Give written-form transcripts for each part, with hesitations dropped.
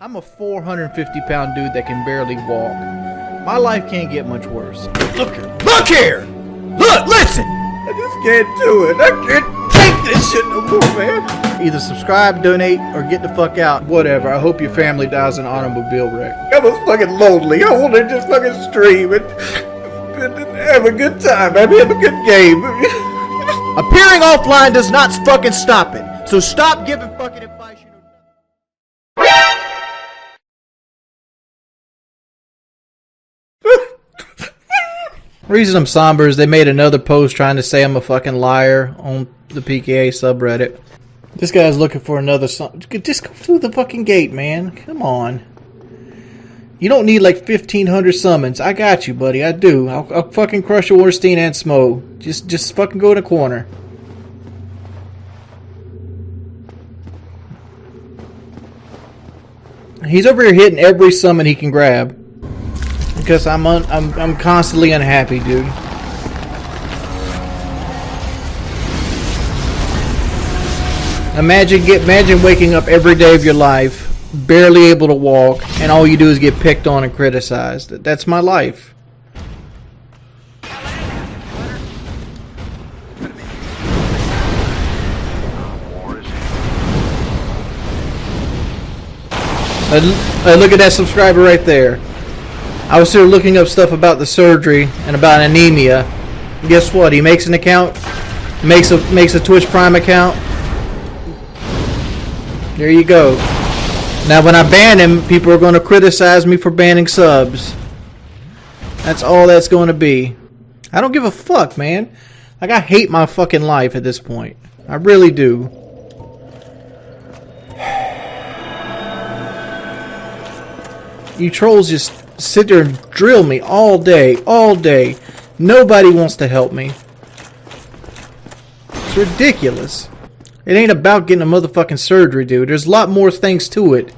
I'm a 450-pound dude that can barely walk. My life can't get much worse. Look here! Look here! Look! Listen! I just can't do it. I can't take this shit no more, man. Either subscribe, donate, or get the fuck out. Whatever. I hope your family dies in an automobile wreck. I was fucking lonely. I wanted to just fucking stream and have a good time, man. Have a good game. Appearing offline does not fucking stop it. So stop giving fucking advice. The reason I'm somber is they made another post trying to say I'm a fucking liar on the PKA subreddit. This guy's looking for another song. Just go through the fucking gate, man. Come on. You don't need like 1,500 summons. I got you, buddy. I do. I'll fucking crush your Orstein and Smo. Just fucking go in the corner. He's over here hitting every summon he can grab. Because I'm constantly unhappy, dude. Imagine waking up every day of your life, barely able to walk, and all you do is get picked on and criticized. That's my life. Look at that subscriber right there. I was here looking up stuff about the surgery and about anemia. Guess what? He makes an account, makes a Twitch Prime account. There you go. Now when I ban him, people are going to criticize me for banning subs. That's all that's going to be. I don't give a fuck, man. Like, I hate my fucking life at this point. I really do. You trolls just sit there and drill me all day, all day. Nobody wants to help me. It's ridiculous. It ain't about getting a motherfucking surgery, dude. There's a lot more things to it.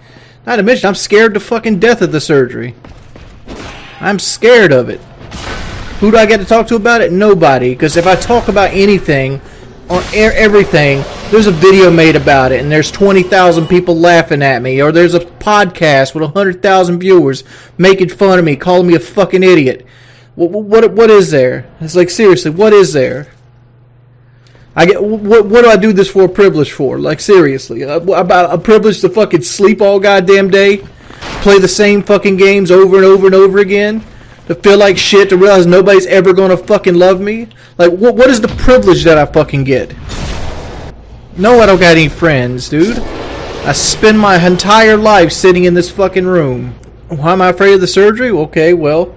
Not to mention, I'm scared to fucking death of the surgery. I'm scared of it. Who do I get to talk to about it? Nobody. Because if I talk about anything, or everything, there's a video made about it, and there's 20,000 people laughing at me, or there's a podcast with 100,000 viewers making fun of me, calling me a fucking idiot. What is there? It's like, seriously, what is there? What do I do this for a privilege for? Like, seriously, about a privilege to fucking sleep all goddamn day, play the same fucking games over and over and over again, to feel like shit, to realize nobody's ever gonna fucking love me? Like, what is the privilege that I fucking get? No, I don't got any friends, dude. I spend my entire life sitting in this fucking room. Why am I afraid of the surgery? Okay, well,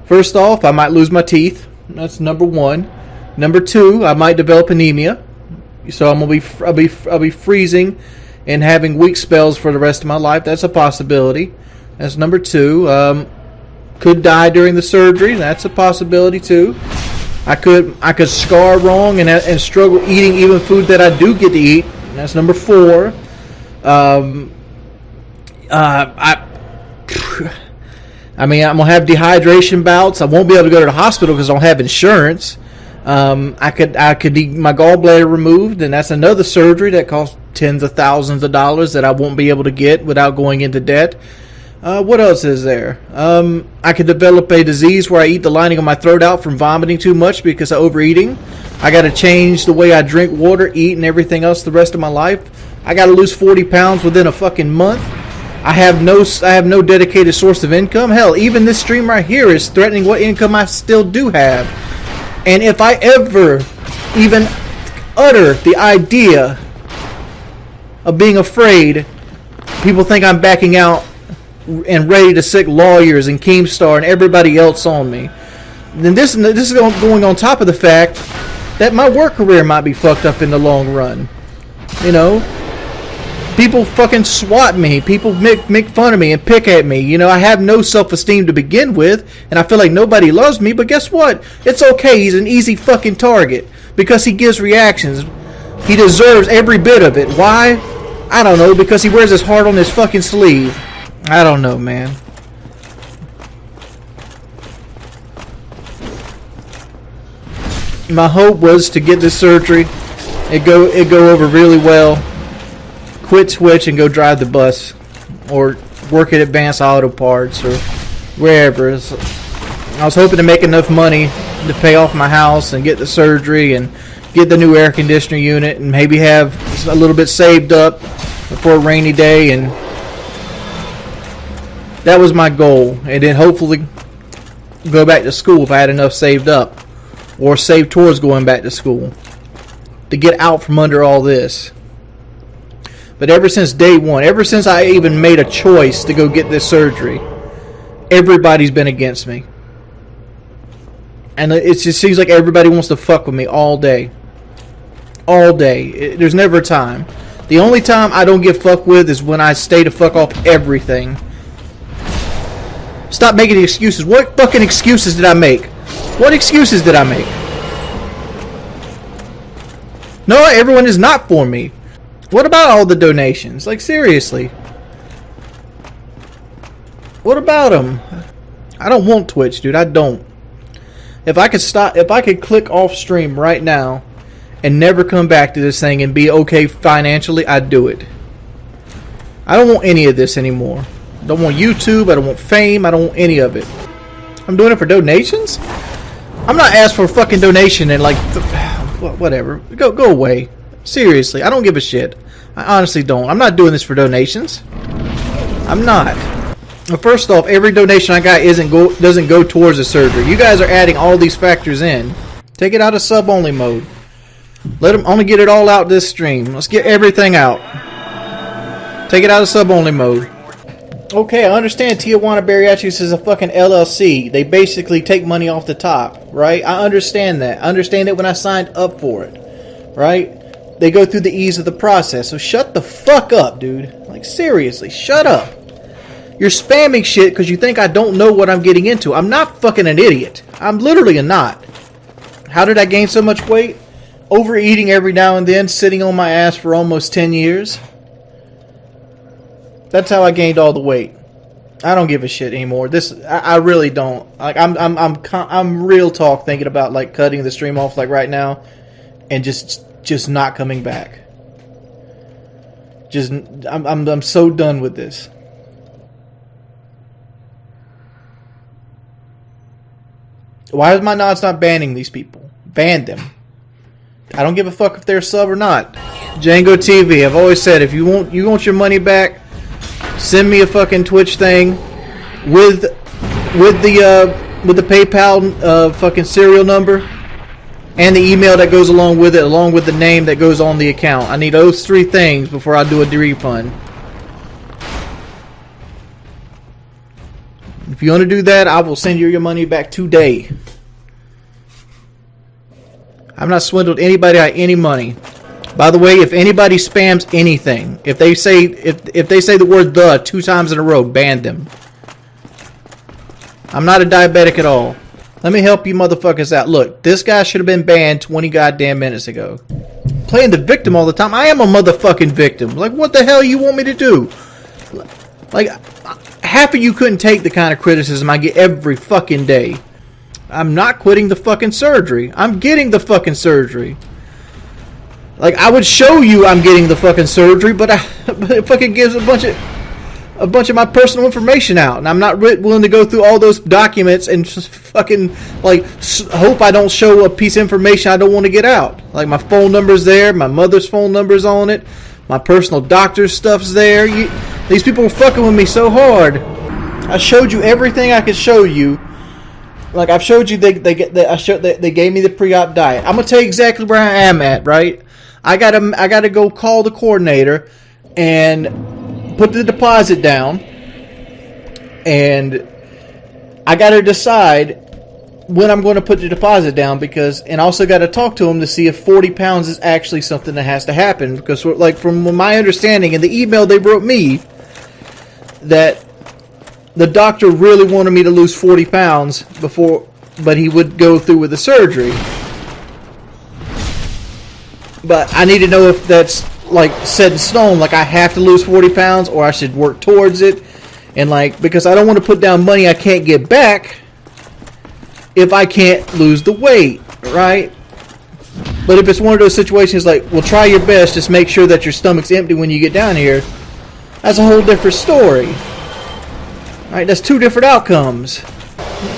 first off, I might lose my teeth. That's number one. Number two, I might develop anemia. So I'll be freezing and having weak spells for the rest of my life. That's a possibility. That's number two. Could die during the surgery. That's a possibility too. I could scar wrong and struggle eating even food that I do get to eat. That's number four. I mean, I'm gonna have dehydration bouts. I won't be able to go to the hospital because I don't have insurance. I could need my gallbladder removed, and that's another surgery that costs tens of thousands of dollars that I won't be able to get without going into debt. What else is there? I could develop a disease where I eat the lining of my throat out from vomiting too much because of overeating. I got to change the way I drink water, eat, and everything else the rest of my life. I got to lose 40 pounds within a fucking month. I have no dedicated source of income. Hell, even this stream right here is threatening what income I still do have. And if I ever even utter the idea of being afraid, people think I'm backing out and ready to sick lawyers and Keemstar and everybody else on me. Then this is going on top of the fact that my work career might be fucked up in the long run. You know, people fucking swat me. People make fun of me and pick at me. You know, I have no self-esteem to begin with, and I feel like nobody loves me. But guess what? It's okay. He's an easy fucking target because he gives reactions. He deserves every bit of it. Why? I don't know. Because he wears his heart on his fucking sleeve. I don't know, man. My hope was to get this surgery. It go over really well. Quit Twitch and go drive the bus, or work at Advanced Auto Parts or wherever. So I was hoping to make enough money to pay off my house and get the surgery and get the new air conditioner unit and maybe have a little bit saved up for a rainy day, and that was my goal. And then hopefully go back to school if I had enough saved up, or save towards going back to school to get out from under all this. But ever since day one, ever since I even made a choice to go get this surgery, everybody's been against me. And it just seems like everybody wants to fuck with me all day. All day. There's never a time. The only time I don't get fucked with is when I stay to fuck off everything. Stop making excuses. What fucking excuses did I make? What excuses did I make? No, everyone is not for me. What about all the donations? Like, seriously. What about them? I don't want Twitch, dude. I don't. If I could click off stream right now and never come back to this thing and be okay financially, I'd do it. I don't want any of this anymore. I don't want YouTube. I don't want fame. I don't want any of it. I'm doing it for donations? I'm not asked for a fucking donation and like, whatever. Go away. Seriously, I don't give a shit. I honestly don't. I'm not doing this for donations. I'm not. Well, first off, every donation I got doesn't go towards the surgery. You guys are adding all these factors in. Take it out of sub-only mode. Let them only get it all out this stream. Let's get everything out. Take it out of sub-only mode. Okay, I understand Tijuana Bariatrics is a fucking LLC. They basically take money off the top, right? I understand that. I understand it when I signed up for it, right? They go through the ease of the process. So shut the fuck up, dude. Like, seriously, shut up. You're spamming shit because you think I don't know what I'm getting into. I'm not fucking an idiot. I'm literally not. How did I gain so much weight? Overeating every now and then, sitting on my ass for almost 10 years. That's how I gained all the weight. I don't give a shit anymore. I really don't. Like, I'm real talk thinking about like cutting the stream off like right now, and just not coming back. I'm so done with this. Why is my nods not banning these people? Ban them. I don't give a fuck if they're a sub or not. Django TV. I've always said if you want your money back, send me a fucking Twitch thing with the PayPal fucking serial number and the email that goes along with it, along with the name that goes on the account. I need those three things before I do a refund. If you want to do that, I will send you your money back today. I've not swindled anybody out of any money. By the way, if anybody spams anything, if they say the word "the" 2 times in a row, ban them. I'm not a diabetic at all. Let me help you motherfuckers out. Look, this guy should have been banned 20 goddamn minutes ago. Playing the victim all the time. I am a motherfucking victim. Like, what the hell you want me to do? Like, half of you couldn't take the kind of criticism I get every fucking day. I'm not quitting the fucking surgery. I'm getting the fucking surgery. Like, I would show you I'm getting the fucking surgery, but it fucking gives a bunch of my personal information out, and I'm not willing to go through all those documents and just fucking like hope I don't show a piece of information I don't want to get out. Like, my phone number's there, my mother's phone number's on it, my personal doctor's stuff's there. These people are fucking with me so hard. I showed you everything I could show you. Like, I've showed you they gave me the pre-op diet. I'm gonna tell you exactly where I am at, right? I gotta go call the coordinator and put the deposit down, and I gotta decide when I'm going to put the deposit down, and also got to talk to him to see if 40 pounds is actually something that has to happen, because like from my understanding in the email they wrote me that the doctor really wanted me to lose 40 pounds but he would go through with the surgery. But I need to know if that's like set in stone, like I have to lose 40 pounds or I should work towards it. And like, because I don't want to put down money I can't get back if I can't lose the weight, right? But if it's one of those situations like, well, try your best, just make sure that your stomach's empty when you get down here, that's a whole different story. Alright, that's 2 different outcomes.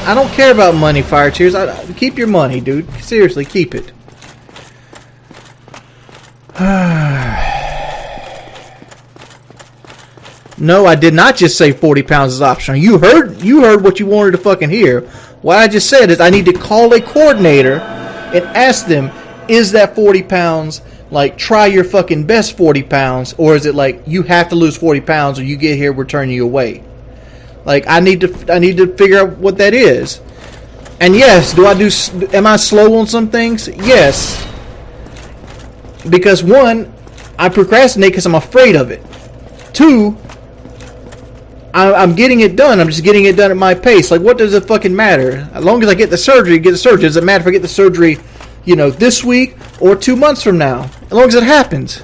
I don't care about money, Fire Tears. Keep your money, dude. Seriously, keep it. No, I did not just say 40 pounds is optional. You heard what you wanted to fucking hear. What I just said is I need to call a coordinator and ask them, is that 40 pounds, like, try your fucking best 40 pounds, or is it like, you have to lose 40 pounds or you get here, we're turning you away? Like, I need to figure out what that is. And yes, am I slow on some things? Yes. Because 1, I procrastinate because I'm afraid of it. 2, I'm getting it done. I'm just getting it done at my pace. Like, what does it fucking matter? As long as I get the surgery, Does it matter if I get the surgery, this week or 2 months from now? As long as it happens.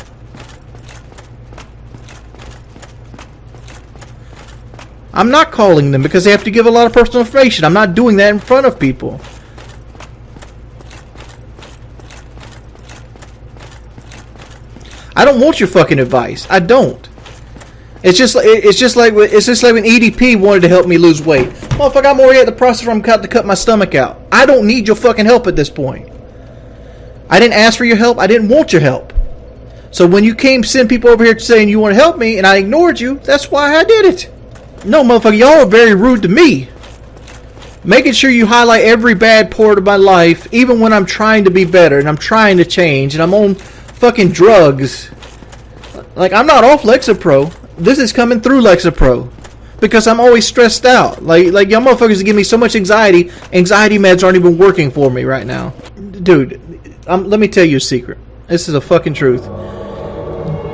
I'm not calling them because they have to give a lot of personal information. I'm not doing that in front of people. I don't want your fucking advice. I don't. It's just like when EDP wanted to help me lose weight. Motherfucker, I'm already at the process where I'm about to cut my stomach out. I don't need your fucking help at this point. I didn't ask for your help. I didn't want your help. So when you send people over here saying you want to help me and I ignored you, that's why I did it. No, motherfucker, y'all are very rude to me. Making sure you highlight every bad part of my life, even when I'm trying to be better and I'm trying to change and I'm on fucking drugs. Like, I'm not off Lexapro. This is coming through Lexapro. Because I'm always stressed out. Like y'all motherfuckers give me so much anxiety. Anxiety meds aren't even working for me right now. Dude, let me tell you a secret. This is a fucking truth.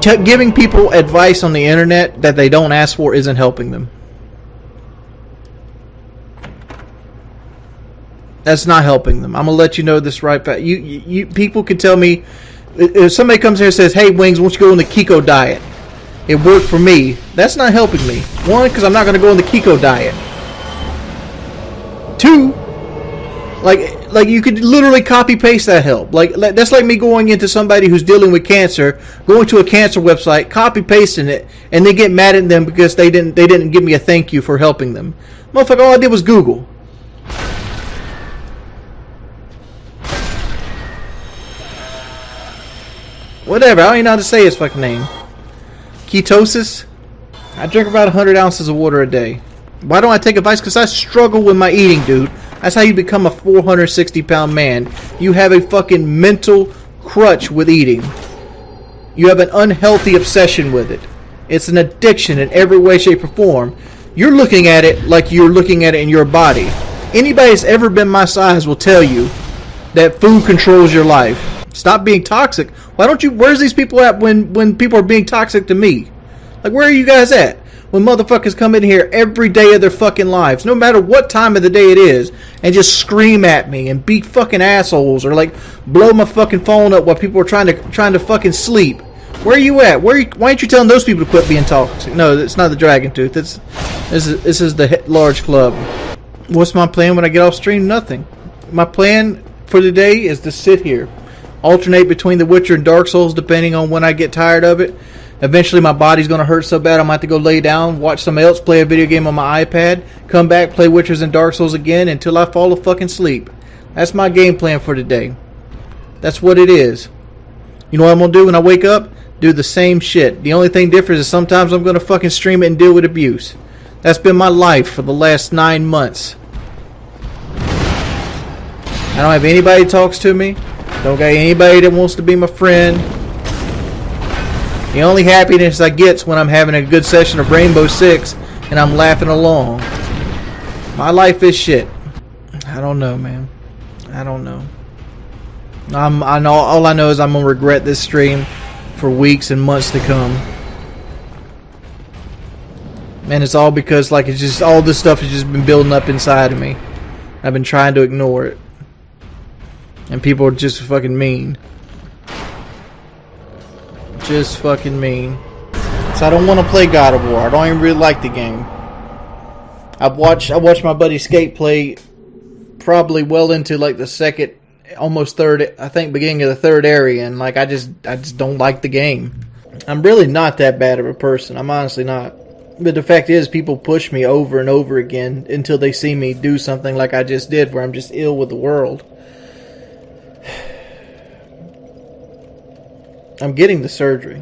Giving people advice on the internet that they don't ask for isn't helping them. That's not helping them. I'm gonna let you know this right back. You people can tell me if somebody comes here and says, "Hey, Wings, why don't you go on the Keto diet?" It worked for me. That's not helping me. 1, because I'm not gonna go on the Keto diet. 2, like you could literally copy paste that help. Like that's like me going into somebody who's dealing with cancer, going to a cancer website, copy pasting it, and they get mad at them because they didn't give me a thank you for helping them. Motherfucker, all I did was Google. Whatever, I don't even know how to say his fucking name. Ketosis? I drink about 100 ounces of water a day. Why don't I take advice? Because I struggle with my eating, dude. That's how you become a 460-pound man. You have a fucking mental crutch with eating. You have an unhealthy obsession with it. It's an addiction in every way, shape, or form. You're looking at it like you're looking at it in your body. Anybody that's ever been my size will tell you that food controls your life. Stop being toxic. Why don't you... Where's these people at when people are being toxic to me? Like, where are you guys at? When motherfuckers come in here every day of their fucking lives, no matter what time of the day it is, and just scream at me and be fucking assholes, or like blow my fucking phone up while people are trying to fucking sleep. Where are you at? Why aren't you telling those people to quit being toxic? No, it's not the Dragon Tooth. This is the large club. What's my plan when I get off stream? Nothing. My plan for the day is to sit here, alternate between The Witcher and Dark Souls depending on when I get tired of it. Eventually my body's going to hurt so bad I'm going to have to go lay down, watch somebody else play a video game on my iPad, come back, play Witchers and Dark Souls again until I fall fucking asleep. That's my game plan for today. That's what it is. You know what I'm going to do when I wake up? Do the same shit. The only thing different is sometimes I'm going to fucking stream it and deal with abuse. That's been my life for the last 9 months. I don't have anybody that talks to me. Don't got anybody that wants to be my friend. The only happiness I get is when I'm having a good session of Rainbow Six and I'm laughing along. My life is shit. I don't know, man. I don't know. I know. All I know is I'm gonna regret this stream for weeks and months to come. Man, it's all because it's just all this stuff has just been building up inside of me. I've been trying to ignore it, and people are just fucking mean. Just fucking mean. So I don't want to play God of War. I don't even really like the game. I watched my buddy Skate play probably well into the second, almost third, I think beginning of the third area, and I just don't like the game. I'm really not that bad of a person. I'm honestly not. But the fact is, people push me over and over again until they see me do something like I just did, where I'm just ill with the world. I'm getting the surgery.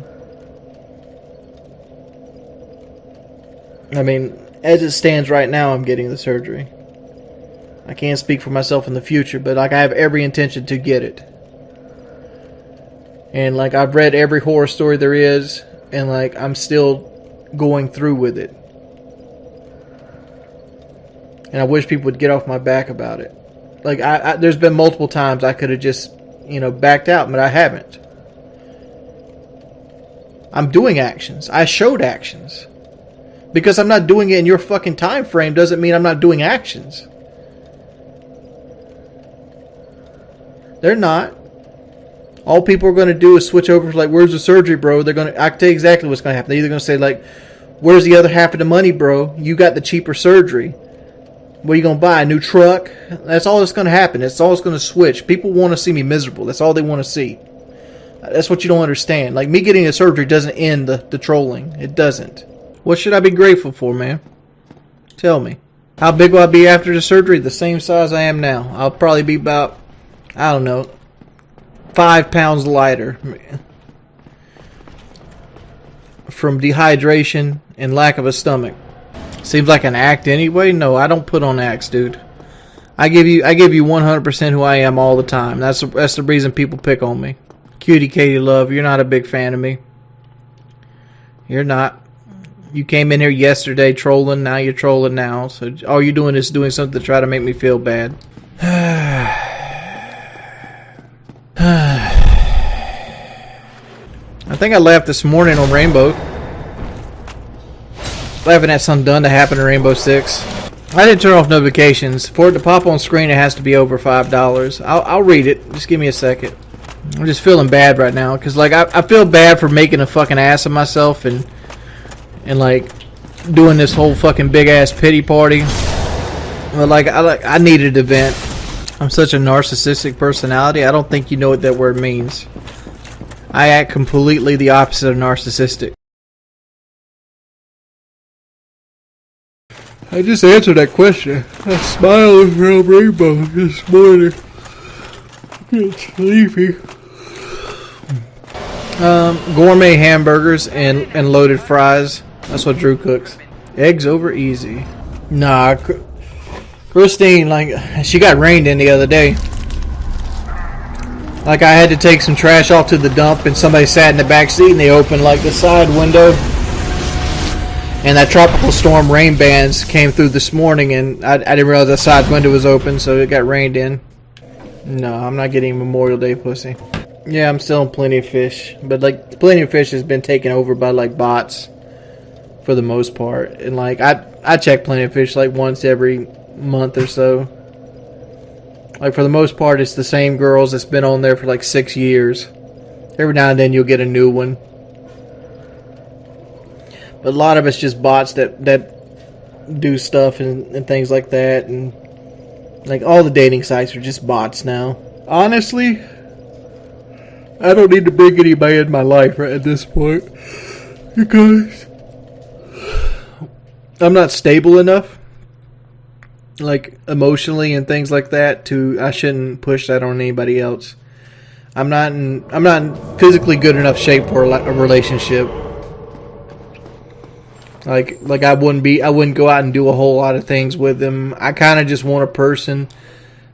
I mean, as it stands right now, I'm getting the surgery. I can't speak for myself in the future, but like I have every intention to get it. And like I've read every horror story there is, and like I'm still going through with it. And I wish people would get off my back about it. Like there's been multiple times I could have just, backed out, but I haven't. I'm doing actions. I showed actions. Because I'm not doing it in your fucking time frame doesn't mean I'm not doing actions. They're not. All people are going to do is switch over to like, where's the surgery, bro? I can tell you exactly what's going to happen. They're either going to say like, where's the other half of the money, bro? You got the cheaper surgery. What are you going to buy? A new truck? That's all that's going to happen. That's all it's going to switch. People want to see me miserable. That's all they want to see. That's what you don't understand. Like, me getting a surgery doesn't end the trolling. It doesn't. What should I be grateful for, man? Tell me. How big will I be after the surgery? The same size I am now. I'll probably be about, I don't know, 5 pounds lighter. From dehydration and lack of a stomach. Seems like an act anyway. No, I don't put on acts, dude. I give you 100% who I am all the time. That's the reason people pick on me. Cutie Katie Love, you're not a big fan of me. You're not. You came in here yesterday trolling, now you're trolling now. So all you're doing is doing something to try to make me feel bad. I think I laughed this morning on Rainbow. Laughing at something done to happen in Rainbow Six. I didn't turn off notifications. For it to pop on screen, it has to be over $5. I'll read it. Just give me a second. I'm just feeling bad right now. Because like, I feel bad for making a fucking ass of myself and like doing this whole fucking big ass pity party. But like I needed an event. I'm such a narcissistic personality. I don't think you know what that word means. I act completely the opposite of narcissistic. I just answered that question. I smiled around Rainbow this morning. It's sleepy. Gourmet hamburgers and loaded fries. That's what Drew cooks. Eggs over easy. Nah, Christine, like, she got rained in the other day. Like, I had to take some trash off to the dump, and somebody sat in the back seat, and they opened, like, the side window. And that tropical storm rain bands came through this morning, and I didn't realize the side window was open, so it got rained in. No, I'm not getting Memorial Day pussy. Yeah, I'm still in Plenty of Fish, but, like, Plenty of Fish has been taken over by, like, bots for the most part. And, like, I check Plenty of Fish, like, once every month or so. Like, for the most part, it's the same girls that's been on there for, like, 6 years. Every now and then you'll get a new one. But a lot of it's just bots that do stuff and things like that. And, like, all the dating sites are just bots now. Honestly, I don't need to bring anybody in my life right at this point. Because I'm not stable enough, like, emotionally and things like that, I shouldn't push that on anybody else. I'm not in physically good enough shape for a relationship. Like I wouldn't go out and do a whole lot of things with them. I kind of just want a person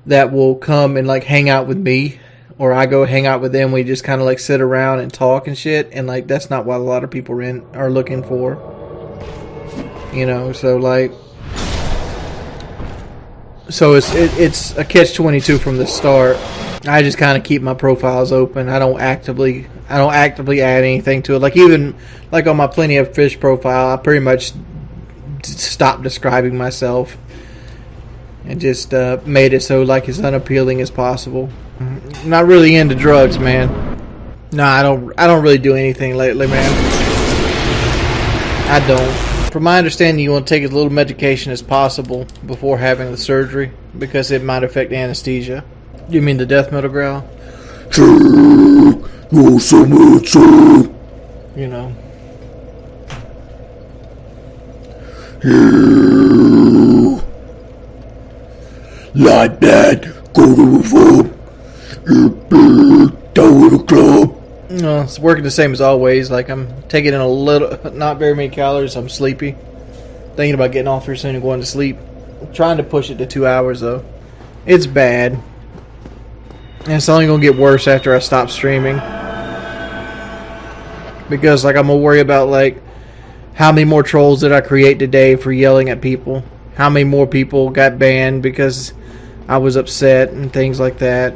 that will come and, like, hang out with me, or I go hang out with them. We just kind of, like, sit around and talk and shit. And, like, that's not what a lot of people are looking for. You know, so, like, so it's a catch-22 from the start. I just kind of keep my profiles open. I don't actively add anything to it. Like, even like on my Plenty of Fish profile, I pretty much stopped describing myself and just made it so, like, as unappealing as possible. I'm not really into drugs, man. No, I don't really do anything lately, man. I don't. From my understanding, you want to take as little medication as possible before having the surgery because it might affect anesthesia. You mean the death metal growl? You know. Like that, go to reform. Go to the club. No, it's working the same as always. Like, I'm taking in a little, not very many calories. I'm sleepy. Thinking about getting off here soon and going to sleep. I'm trying to push it to 2 hours, though. It's bad. And it's only going to get worse after I stop streaming. Because, like, I'm going to worry about, like, how many more trolls did I create today for yelling at people? How many more people got banned because I was upset and things like that?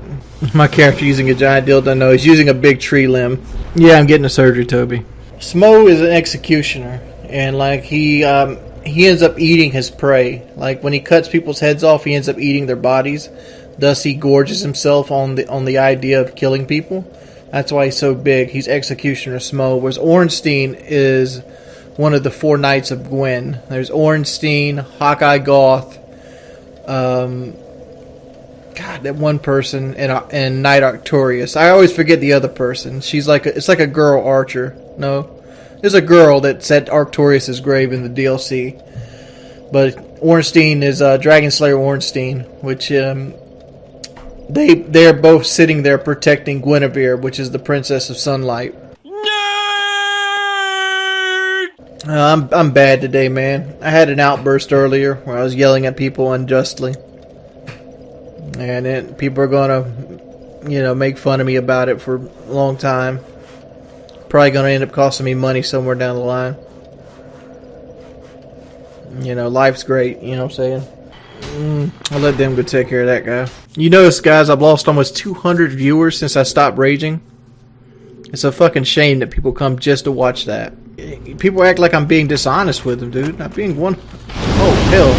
My character using a giant dildo. No, he's using a big tree limb. Yeah, I'm getting a surgery, Toby. Smo is an executioner. And, like, he ends up eating his prey. Like, when he cuts people's heads off, he ends up eating their bodies. Thus, he gorges himself on the idea of killing people. That's why he's so big. He's Executioner Smo. Whereas Ornstein is one of the 4 Knights of Gwen. There's Ornstein, Hawkeye Goth, that one person, and Knight Arcturus. I always forget the other person. She's like it's like a girl archer. No, there's a girl that's at Arcturus' grave in the DLC. But Ornstein is Dragon Slayer Ornstein, which they're both sitting there protecting Guinevere, which is the Princess of Sunlight. I'm bad today, man. I had an outburst earlier where I was yelling at people unjustly. And then people are going to, make fun of me about it for a long time. Probably going to end up costing me money somewhere down the line. Life's great, you know what I'm saying? I'll let them go take care of that guy. You notice, guys, I've lost almost 200 viewers since I stopped raging. It's a fucking shame that people come just to watch that. People act like I'm being dishonest with them, dude. Not being one. Oh, hell.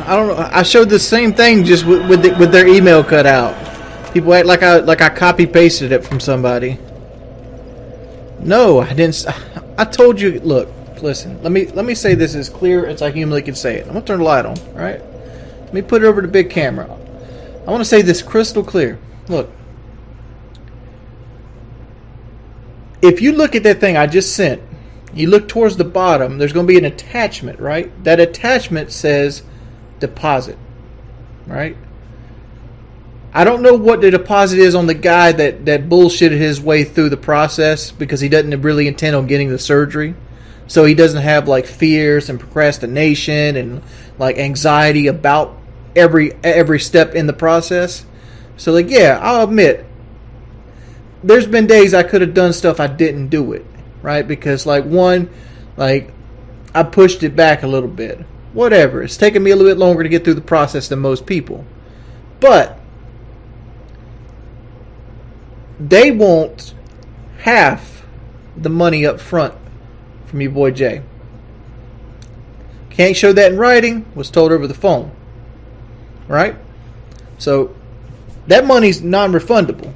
I don't know. I showed the same thing just with their email cut out. People act like I copy pasted it from somebody. No, I didn't. I told you. Look, listen. Let me say this as clear as I humanly can say it. I'm gonna turn the light on. All right. Let me put it over the big camera. I want to say this crystal clear. Look. If you look at that thing I just sent, you look towards the bottom, there's going to be an attachment, right? That attachment says deposit, right? I don't know what the deposit is on the guy that bullshitted his way through the process because he doesn't really intend on getting the surgery. So he doesn't have like fears and procrastination and like anxiety about every step in the process. So like, yeah, I'll admit, there's been days I could have done stuff I didn't do it, right? Because I pushed it back a little bit. Whatever. It's taken me a little bit longer to get through the process than most people. But they want half the money up front from your boy Jay. Can't show that in writing. Was told over the phone. Right? So that money's non-refundable.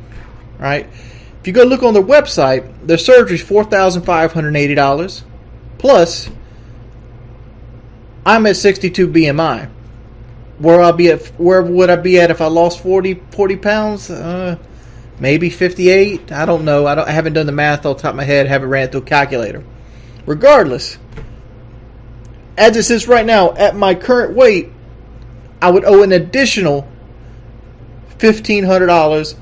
Right? If you go look on their website, their surgery is $4,580. Plus, I'm at 62 BMI. Where would I be at if I lost 40 pounds? Maybe 58. I don't know. I haven't done the math off the top of my head. Haven't ran it through a calculator. Regardless, as it sits right now, at my current weight, I would owe an additional $1,500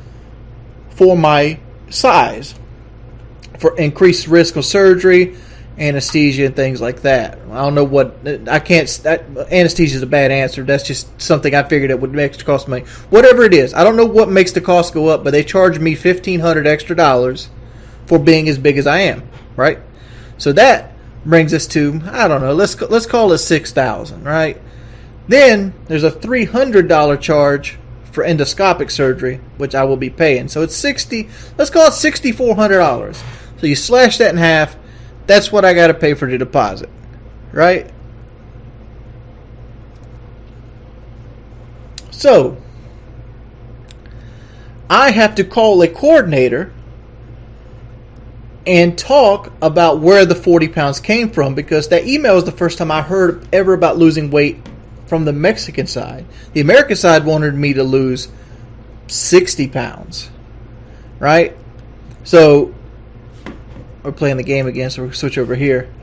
for my size, for increased risk of surgery, anesthesia, and things like that. I don't know what I can't. Anesthesia is a bad answer. That's just something I figured it would make the cost money. Whatever it is, I don't know what makes the cost go up, but they charge me $1,500 extra for being as big as I am. Right. So that brings us to, I don't know. Let's call it $6,000. Right. Then there's a $300 charge for endoscopic surgery, which I will be paying. So it's let's call it $6,400. So you slash that in half, that's what I got to pay for the deposit, right? So I have to call a coordinator and talk about where the 40 pounds came from, because that email was the first time I heard ever about losing weight from the Mexican side. The American side wanted me to lose 60 pounds. Right? So, we're playing the game again, so we'll switch over here.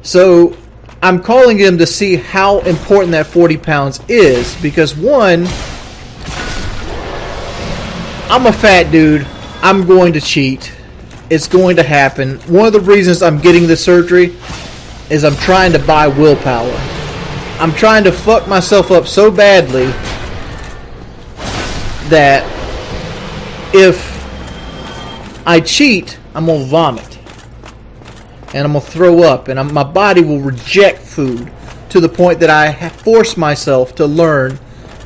So, I'm calling him to see how important that 40 pounds is, because one, I'm a fat dude. I'm going to cheat. It's going to happen. One of the reasons I'm getting the surgery is I'm trying to buy willpower. I'm trying to fuck myself up so badly that if I cheat, I'm going to vomit. And I'm going to throw up. And my body will reject food to the point that I force myself to learn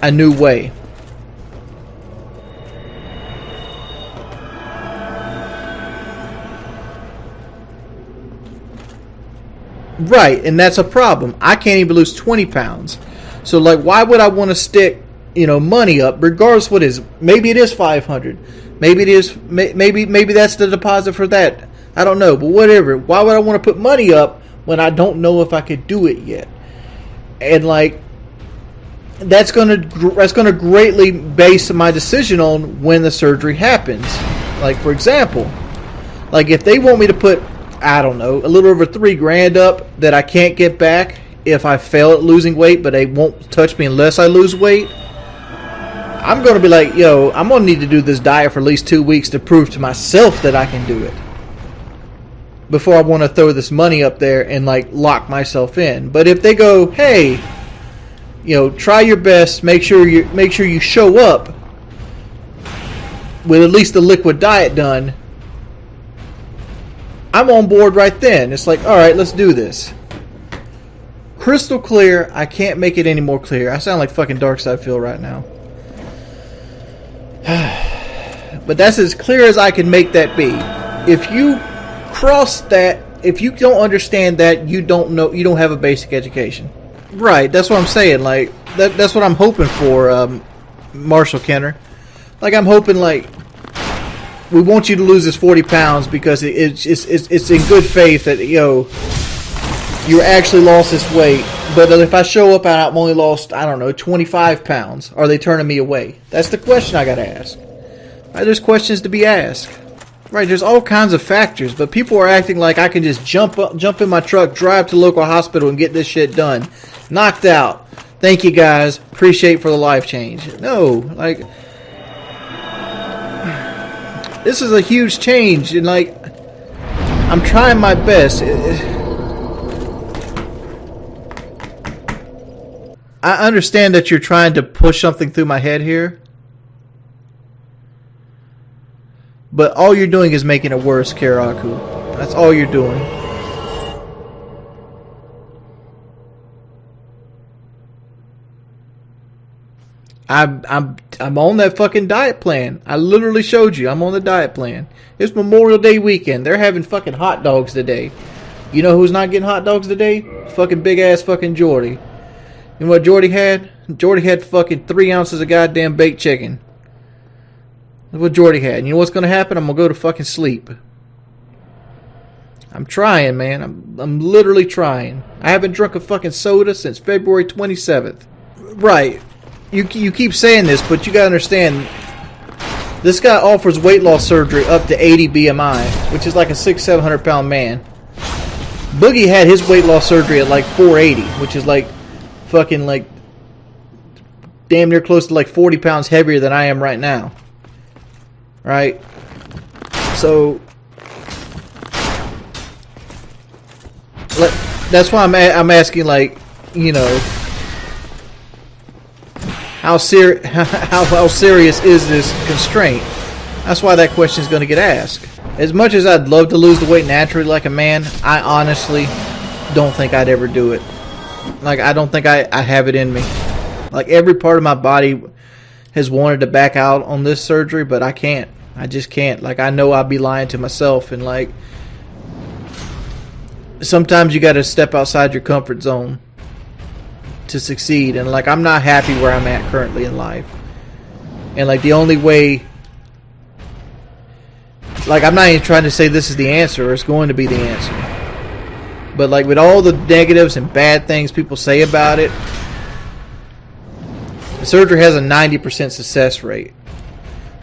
a new way. Right, and that's a problem. I can't even lose 20 pounds. So, like, why would I want to stick, money up, regardless what it is? Maybe it is 500. Maybe it is, maybe that's the deposit for that. I don't know, but whatever. Why would I want to put money up when I don't know if I could do it yet? And, like, that's gonna greatly base my decision on when the surgery happens. Like, for example, like, if they want me to put, I don't know, a little over $3,000 up that I can't get back if I fail at losing weight, but they won't touch me unless I lose weight, I'm going to be like, yo, I'm going to need to do this diet for at least 2 weeks to prove to myself that I can do it before I want to throw this money up there and, like, lock myself in. But if they go, hey, try your best, make sure you show up with at least the liquid diet done, I'm on board right then. It's like, all right, let's do this. Crystal clear. I can't make it any more clear. I sound like fucking Darkseid Phil right now. But that's as clear as I can make that be. If you cross that, if you don't understand that, you don't know, you don't have a basic education. Right, that's what I'm saying. Like, that's what I'm hoping for, Marshall Kenner. Like, I'm hoping, like, we want you to lose this 40 pounds because it's in good faith that, you actually lost this weight. But if I show up and I've only lost, I don't know, 25 pounds, are they turning me away? That's the question I got to ask. Right, there's questions to be asked. Right, there's all kinds of factors, but people are acting like I can just jump in my truck, drive to the local hospital, and get this shit done. Knocked out. Thank you, guys. Appreciate for the life change. No, like, this is a huge change, and, like, I'm trying my best. I understand that you're trying to push something through my head here, but all you're doing is making it worse, Karaku. That's all you're doing. I'm on that fucking diet plan. I literally showed you. I'm on the diet plan. It's Memorial Day weekend. They're having fucking hot dogs today. You know who's not getting hot dogs today? Fucking big ass fucking Jordy. You know what Jordy had? Jordy had fucking 3 ounces of goddamn baked chicken. That's what Jordy had. And you know what's gonna happen? I'm gonna go to fucking sleep. I'm trying, man. I'm literally trying. I haven't drunk a fucking soda since February 27th. Right. You keep saying this, but you gotta understand, this guy offers weight loss surgery up to 80 BMI, which is like a 600-700 pound man. Boogie had his weight loss surgery at like 480, which is like fucking like damn near close to like 40 pounds heavier than I am right now. Right? So that's why I'm asking, like, how serious is this constraint? That's why that question is going to get asked. As much as I'd love to lose the weight naturally like a man, I honestly don't think I'd ever do it. Like, I don't think I have it in me. Like, every part of my body has wanted to back out on this surgery, but I can't. I just can't. Like, I know I'd be lying to myself, and, like, sometimes you got to step outside your comfort zone to succeed. And, like, I'm not happy where I'm at currently in life. And, like, the only way, like, I'm not even trying to say this is the answer or it's going to be the answer. But, like, with all the negatives and bad things people say about it, the surgery has a 90% success rate.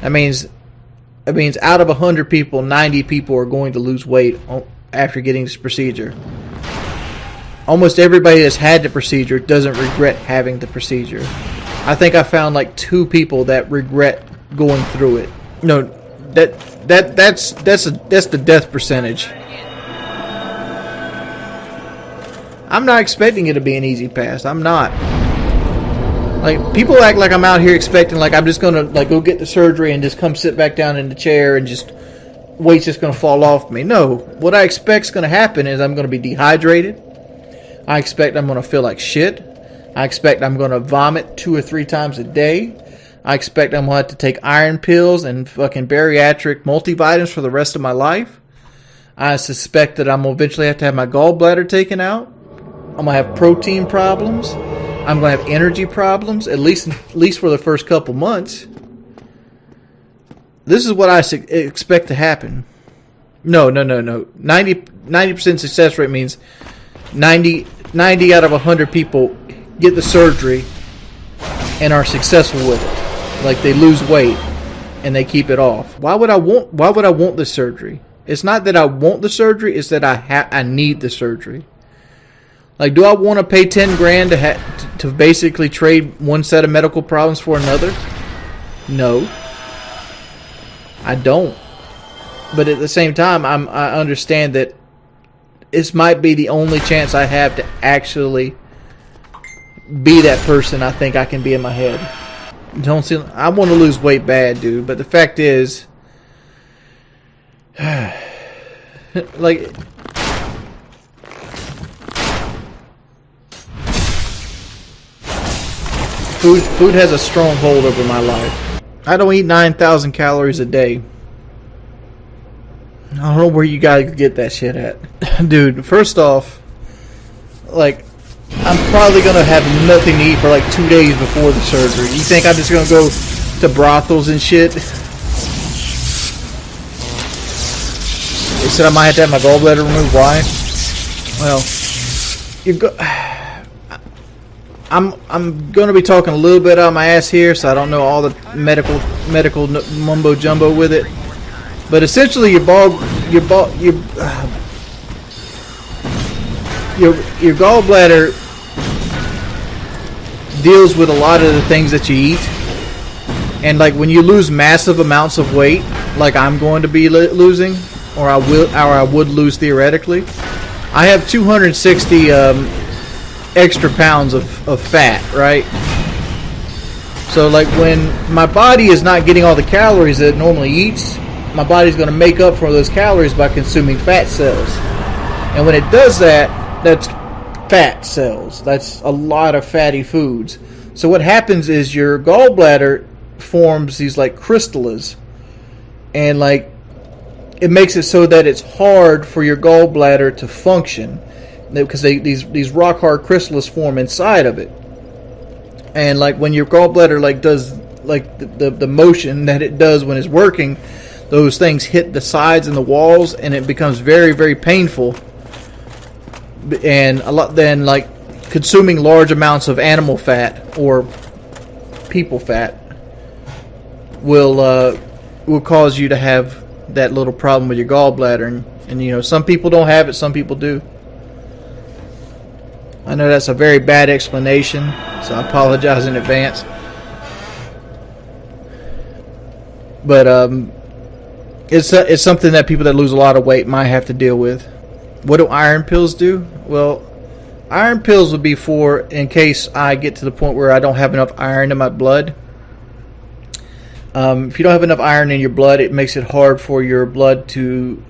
That means out of 100 people, 90 people are going to lose weight after getting this procedure. almost everybody that's had the procedure doesn't regret having the procedure. I think I found like 2 people that regret going through it. No, that's the death percentage. I'm not expecting it to be an easy pass. I'm not. Like, people act like I'm out here expecting like I'm just gonna like go get the surgery and just come sit back down in the chair and just weight's just gonna fall off me. No, what I expect's gonna happen is I'm gonna be dehydrated. I expect I'm gonna feel like shit. I expect I'm gonna vomit 2 or 3 times a day. I expect I'm gonna have to take iron pills and fucking bariatric multivitamins for the rest of my life. I suspect that I'm gonna eventually have to have my gallbladder taken out. I'm gonna have protein problems. I'm gonna have energy problems, at least for the first couple months. This is what I expect to happen. No. 90% success rate means 90 out of 100 people get the surgery and are successful with it. Like, they lose weight and they keep it off. Why would I want the surgery? It's not that I want the surgery, it's that I need the surgery. Like, do I want to pay 10 grand to basically trade one set of medical problems for another? No. I don't. But at the same time, I understand that this might be the only chance I have to actually be that person I think I can be in my head. I want to lose weight bad, dude. But the fact is, like, food has a strong hold over my life. I don't eat 9,000 calories a day. I don't know where you guys get that shit at. Dude, first off, like, I'm probably going to have nothing to eat for like 2 days before the surgery. You think I'm just going to go to brothels and shit? They said I might have to have my gallbladder removed. Why? Well, I'm going to be talking a little bit out my ass here, so I don't know all the medical mumbo jumbo with it. But essentially, your gallbladder deals with a lot of the things that you eat, and like when you lose massive amounts of weight, like I'm going to be losing, or I would lose theoretically. I have 260 extra pounds of fat, right? So like when my body is not getting all the calories that it normally eats, my body's going to make up for those calories by consuming fat cells. And when it does that, that's fat cells. That's a lot of fatty foods. So what happens is your gallbladder forms these like crystallas, and like it makes it so that it's hard for your gallbladder to function, because these rock hard crystals form inside of it. And like when your gallbladder like does like the motion that it does when it's working, those things hit the sides and the walls, and it becomes very, very painful. And a lot then, like consuming large amounts of animal fat or people fat will cause you to have that little problem with your gallbladder. And you know, some people don't have it, some people do. I know that's a very bad explanation, so I apologize in advance. But it's something that people that lose a lot of weight might have to deal with. What do iron pills do? Well, iron pills would be for in case I get to the point where I don't have enough iron in my blood. If you don't have enough iron in your blood, it makes it hard for your blood to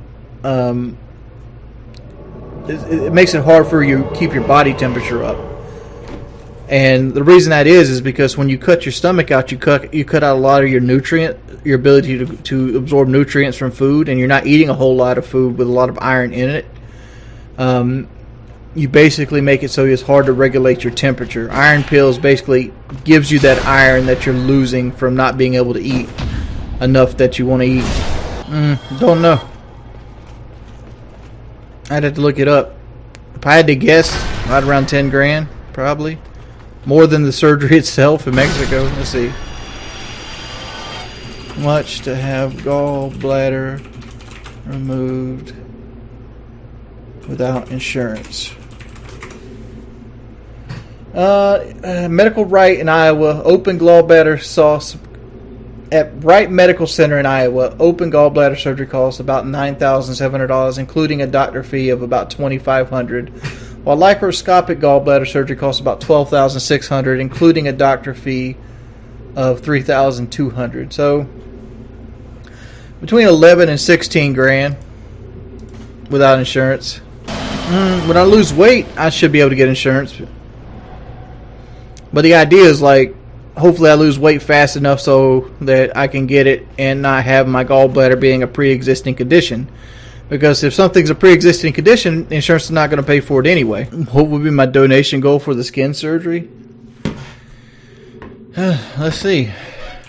it makes it hard for you to keep your body temperature up. And the reason that is because when you cut your stomach out, you cut out a lot of your ability to absorb nutrients from food, and you're not eating a whole lot of food with a lot of iron in it. You basically make it so it's hard to regulate your temperature. Iron pills basically gives you that iron that you're losing from not being able to eat enough that you want to eat. Don't know. I'd have to look it up. If I had to guess, right around 10 grand, probably. More than the surgery itself in Mexico. Let's see. Much to have gallbladder removed without insurance. Medical Right in Iowa, open gallbladder sauce at Wright Medical Center in Iowa. Open gallbladder surgery costs about $9,700, including a doctor fee of about $2,500. While laparoscopic gallbladder surgery costs about $12,600, including a doctor fee of $3,200. So between 11 and 16 grand without insurance. When I lose weight, I should be able to get insurance. But the idea is like, hopefully I lose weight fast enough so that I can get it and not have my gallbladder being a pre-existing condition. Because if something's a pre-existing condition, insurance is not going to pay for it anyway. What would be my donation goal for the skin surgery? Let's see.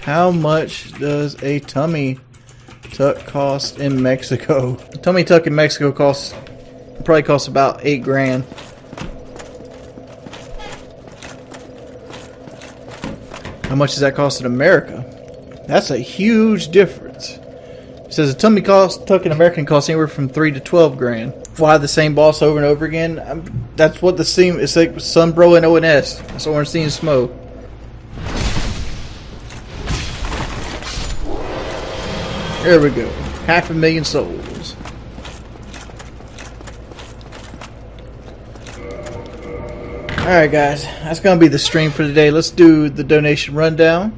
How much does a tummy tuck cost in Mexico? A tummy tuck in Mexico probably costs about 8 grand. How much does that cost in America? That's a huge difference. It says a tummy tuck in American costs anywhere from 3 to 12 grand. Fly the same boss over and over again. That's what the scene. It's like Sunbro and ONS. That's Ornstein Smoke. There we go. 500,000 souls. Alright guys, that's going to be the stream for today. Let's do the donation rundown.